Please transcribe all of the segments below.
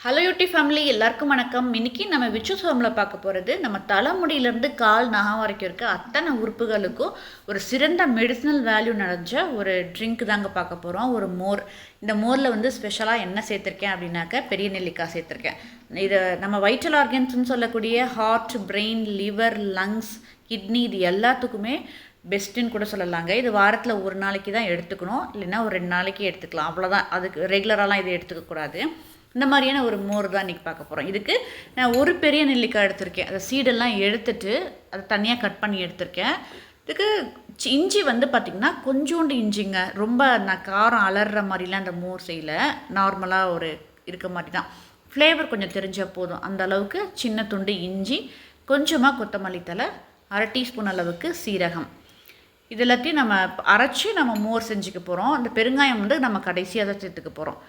Hello யூடி family எல்லாருக்கும் வணக்கம். இன்னைக்கு நம்ம விச்சு சோமில் பார்க்க போகிறது நம்ம தலைமுடியிலேருந்து கால் நகம் வரைக்கும் இருக்க அத்தனை உறுப்புகளுக்கும் ஒரு சிறந்த மெடிசினல் வேல்யூ நிறைஞ்ச ஒரு ட்ரிங்க் தாங்க பார்க்க போகிறோம். ஒரு மோர். இந்த மோரில் வந்து ஸ்பெஷலாக என்ன சேர்த்துருக்கேன் அப்படின்னாக்க பெரிய நெல்லிக்காய் சேர்த்துருக்கேன். இது நம்ம வைட்டல் ஆர்கன்ஸ்ன்னு சொல்லக்கூடிய heart, brain, liver, lungs, kidney இது எல்லாத்துக்குமே பெஸ்ட்டுன்னு கூட சொல்லலாங்க. இது வாரத்தில் ஒரு நாளைக்கு தான் எடுத்துக்கணும், இல்லைன்னா ஒரு 2 நாளைக்கு எடுத்துக்கலாம், அவ்வளோதான். அதுக்கு ரெகுலராலாம் இது எடுத்துக்கக்கூடாது. இந்த மாதிரியான ஒரு மோர் தான் இன்றைக்கி பார்க்க போகிறோம். இதுக்கு நான் ஒரு பெரிய நெல்லிக்காய் எடுத்திருக்கேன். அதை சீடெல்லாம் எடுத்துட்டு அதை தனியாக கட் பண்ணி எடுத்திருக்கேன். இதுக்கு இஞ்சி வந்து பார்த்திங்கன்னா கொஞ்சோண்டு இஞ்சிங்க, ரொம்ப நான் காரம் அலற மாதிரிலாம் அந்த மோர் செய்யலை, நார்மலாக ஒரு இருக்க மாதிரி தான். ஃப்ளேவர் கொஞ்சம் தெரிஞ்சால் போதும். அந்த அளவுக்கு சின்ன துண்டு இஞ்சி, கொஞ்சமாக கொத்தமல்லி தழை, 1/2 டீஸ்பூன் அளவுக்கு சீரகம், இது எல்லாத்தையும் நம்ம அரைச்சி நம்ம மோர் செஞ்சுக்க போகிறோம். அந்த பெருங்காயம் வந்து நம்ம கடைசியாக தான் சேர்த்துக்க போகிறோம்.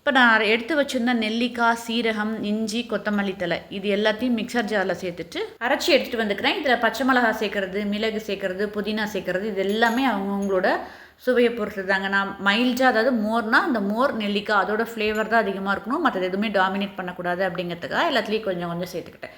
இப்போ நான் எடுத்து வச்சுருந்த நெல்லிக்காய், சீரகம், இஞ்சி, கொத்தமல்லி தழை இது எல்லாத்தையும் மிக்சர் ஜாரில் சேர்த்துட்டு அரைச்சி எடுத்துகிட்டு வந்துக்கிறேன். இதில் பச்சை மிளகாய் சேர்க்குறது, மிளகு சேர்க்குறது, புதினா சேர்க்குறது இது எல்லாமே அவங்கவுங்களோட சுவையை பொறுத்து தாங்க. நான் மைல்டாக, அதாவது மோர்னால் அந்த மோர் நெல்லிக்காய் அதோட ஃப்ளேவர் தான் அதிகமாக இருக்கணும், மற்றது எதுவுமே டாமினேட் பண்ணக்கூடாது அப்படிங்கிறதுக்காக எல்லாத்துலேயும் கொஞ்சம் கொஞ்சம் சேர்த்துக்கிட்டேன்.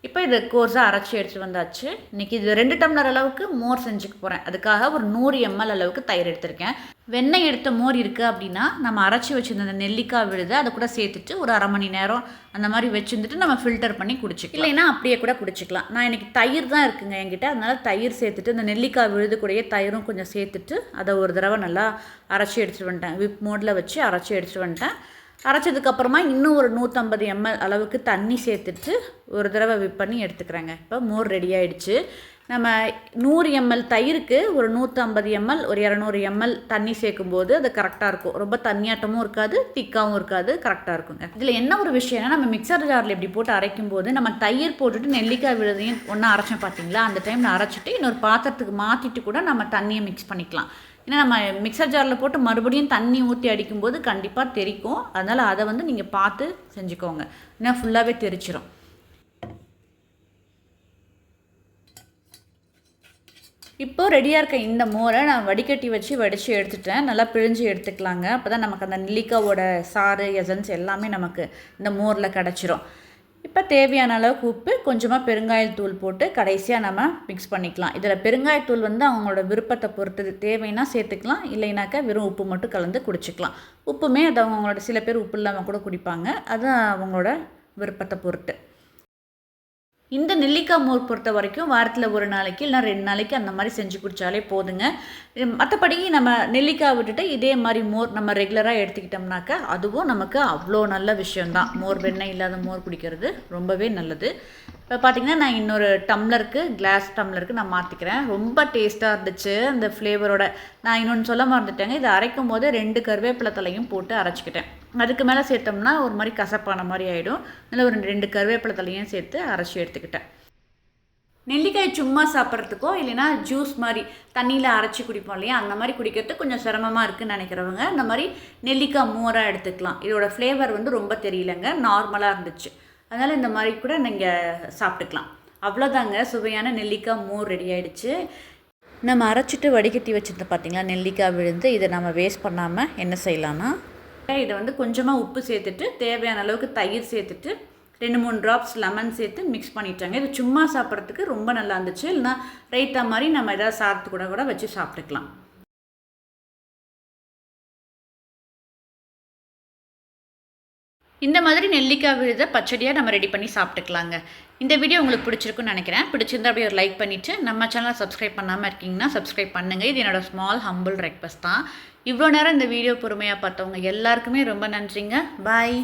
இப்போ இதை கோர்ஸாக அரைச்சி எடுத்து வந்தாச்சு. இன்றைக்கி இது 2 டம்ளர் அளவுக்கு மோர் செஞ்சுக்க போகிறேன். அதுக்காக ஒரு 100 ml அளவுக்கு தயிர் எடுத்திருக்கேன். வெண்ணெய் எடுத்த மோர் இருக்குது அப்படின்னா நம்ம அரைச்சி வச்சுருந்த நெல்லிக்காய் விழுது அதை கூட சேர்த்துட்டு ஒரு 1/2 மணி நேரம் அந்த மாதிரி வச்சுருந்துட்டு நம்ம ஃபில்டர் பண்ணி குடிச்சிக்கலாம், இல்லைன்னா அப்படியே கூட குடிச்சிக்கலாம். நான் இன்றைக்கி தயிர் தான் இருக்குங்க என்கிட்ட, அதனால் தயிர் சேர்த்துட்டு இந்த நெல்லிக்காய் விழுது கூடயே தயிரும் கொஞ்சம் சேர்த்துட்டு அதை ஒரு தடவை நல்லா அரைச்சி எடுத்துகிட்டு வந்துட்டேன். விப் மோடில் வச்சு அரைச்சி எடுத்துகிட்டு வந்துட்டேன். அரைச்சதுக்கப்புறமா இன்னும் ஒரு 150 ml அளவுக்கு தண்ணி சேர்த்துட்டு ஒரு தடவை விப் பண்ணி எடுத்துக்கிறேங்க. இப்போ மோர் ரெடி ஆகிடுச்சு. நம்ம 100 ml தயிருக்கு ஒரு 150 ml, ஒரு 200 ml தண்ணி சேர்க்கும்போது அது கரெக்டாக இருக்கும். ரொம்ப தண்ணியாட்டமும் இருக்காது, திக்காகவும் இருக்காது, கரெக்டாக இருக்குங்க. இதில் என்ன ஒரு விஷயம்னா, நம்ம மிக்சர் ஜாரில் இப்படி போட்டு அரைக்கும் போது நம்ம தயிர் போட்டுட்டு நெல்லிக்காய் விழுதையும் ஒன்றா அரைச்சோம் பார்த்தீங்களா, அந்த டைமில் அரைச்சிட்டு இன்னொரு பாத்திரத்துக்கு மாற்றிட்டு கூட நம்ம தண்ணியை மிக்ஸ் பண்ணிக்கலாம். ஏன்னா நம்ம மிக்சர் ஜாரில் போட்டு மறுபடியும் தண்ணி ஊற்றி அடிக்கும்போது கண்டிப்பாக தெறிக்கும். அதனால் அதை வந்து நீங்கள் பார்த்து செஞ்சுக்கோங்க, ஏன்னா ஃபுல்லாகவே தெரிச்சிடும். இப்போது ரெடியாக இருக்க இந்த மோரை நான் வடிகட்டி வச்சு வடித்து எடுத்துட்டேன். நல்லா பிழிஞ்சு எடுத்துக்கலாங்க. அப்போ தான் நமக்கு அந்த நெல்லிக்காவோட சாறு, எசன்ஸ் எல்லாமே நமக்கு இந்த மோரில் கிடச்சிரும். இப்போ தேவையான அளவுக்கு உப்பு, கொஞ்சமாக பெருங்காயத்தூள் போட்டு கடைசியாக நம்ம மிக்ஸ் பண்ணிக்கலாம். இதில் பெருங்காயத்தூள் வந்து அவங்களோட விருப்பத்தை பொறுத்தது, தேவைன்னா சேர்த்துக்கலாம், இல்லைனாக்கா வெறும் உப்பு மட்டும் கலந்து குடிச்சிக்கலாம். உப்புமே அது அவங்களோட, சில பேர் உப்பு இல்லாமல் கூட குடிப்பாங்க, அது அவங்களோட விருப்பத்தை பொறுத்து. இந்த நெல்லிக்காய் மோர் பொறுத்த வரைக்கும் வாரத்தில் ஒரு நாளைக்கு இல்லை 2 நாளைக்கு அந்த மாதிரி செஞ்சு குடித்தாலே போதுங்க. மற்றபடி நம்ம நெல்லிக்காய் விட்டுட்டு இதே மாதிரி மோர் நம்ம ரெகுலராக எடுத்துக்கிட்டோம்னாக்கா அதுவும் நமக்கு அவ்வளோ நல்ல விஷயந்தான். மோர், வெண்ணெய் இல்லாத மோர் குடிக்கிறது ரொம்பவே நல்லது. இப்போ பார்த்திங்கன்னா நான் இன்னொரு டம்ளருக்கு, கிளாஸ் டம்ளருக்கு நான் மாற்றிக்கிறேன். ரொம்ப டேஸ்ட்டாக இருந்துச்சு அந்த ஃப்ளேவரோட. நான் இன்னொன்று சொல்ல மறந்துட்டேங்க, இதை அரைக்கும் போது 2 கருவேப்பிலை தலையும் போட்டு அரைச்சிக்கிட்டேன். அதுக்கு மேலே சேர்த்தோம்னா ஒரு மாதிரி கசப்பான மாதிரி ஆகிடும். அதில் ஒரு 2 கருவேப்பிலை தலையும் சேர்த்து அரைச்சி எடுத்துக்கிட்டேன். நெல்லிக்காய் சும்மா சாப்பிட்றதுக்கோ இல்லைனா ஜூஸ் மாதிரி தண்ணியில் அரைச்சி குடிப்போம் இல்லையா, அந்த மாதிரி குடிக்கிறதுக்கு கொஞ்சம் சிரமமாக இருக்குதுன்னு நினைக்கிறவங்க இந்த மாதிரி நெல்லிக்காய் மோராக எடுத்துக்கலாம். இதோட ஃப்ளேவர் வந்து ரொம்ப தெரியலங்க, நார்மலாக இருந்துச்சு. அதனால் இந்த மாதிரி கூட நீங்கள் சாப்பிட்டுக்கலாம். அவ்வளோதாங்க, சுவையான நெல்லிக்காய் மோர் ரெடி ஆகிடுச்சு. நம்ம அரைச்சிட்டு வடிகட்டி வச்சுருந்த பார்த்திங்களா நெல்லிக்காய் விழுந்து, இதை நம்ம வேஸ்ட் பண்ணாமல் என்ன செய்யலான்னா, இதை வந்து கொஞ்சமாக உப்பு சேர்த்துட்டு தேவையான அளவுக்கு தயிர் சேர்த்துட்டு 2-3 ட்ராப்ஸ் லெமன் சேர்த்து மிக்ஸ் பண்ணிட்டாங்க. இது சும்மா சாப்பிட்றதுக்கு ரொம்ப நல்லா இருந்துச்சு. இல்லைனா ரைத்தா மாதிரி நம்ம எதாவது சாப்பிட்டு கூட வச்சு சாப்பிட்டுக்கலாம். இந்த மாதிரி நெல்லிக்காய் விழுத பச்சடியாக நம்ம ரெடி பண்ணி சாப்பிட்டுக்கலாங்க. இந்த வீடியோ உங்களுக்கு பிடிச்சிருக்குன்னு நினைக்கிறேன். பிடிச்சிருந்தா அப்படியே ஒரு லைக் பண்ணிவிட்டு நம்ம சேனலை சப்ஸ்கிரைப் பண்ணாமல் இருக்கீங்கன்னா சப்ஸ்கிரைப் பண்ணுங்கள். இது என்னோடய ஸ்மால் ஹம்பிள் ரெக்வெஸ்ட் தான். இவ்வளோ நேரம் இந்த வீடியோ பொறுமையாக பார்த்தவங்க எல்லாருக்குமே ரொம்ப நன்றிங்க. பாய்.